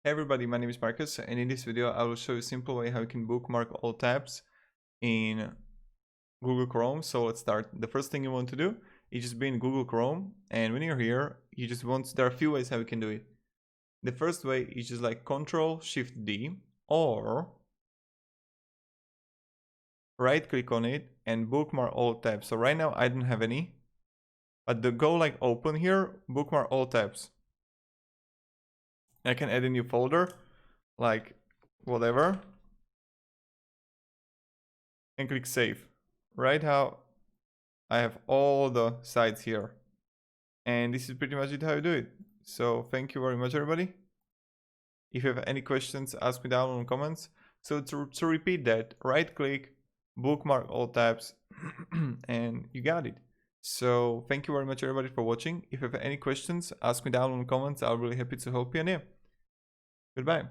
Hey everybody, my name is Marcus, and in this video I will show you a simple way how you can bookmark all tabs in Google Chrome. So let's start. The first thing you want to do is just be in Google Chrome, and when you're here, there are a few ways how you can do it. The first way is just like Ctrl-Shift-D, or right click on it and bookmark all tabs. So right now I don't have any, but go like open here, bookmark all tabs. I can add a new folder, like whatever, and click save. Right how I have all the sites here, and this is pretty much it how you do it. So thank you very much everybody. If you have any questions, ask me down in the comments. So to repeat that, right click, bookmark all tabs, and you got it. So thank you very much everybody for watching. If you have any questions, ask me down in the comments. I'll be really happy to help you. And yeah, goodbye.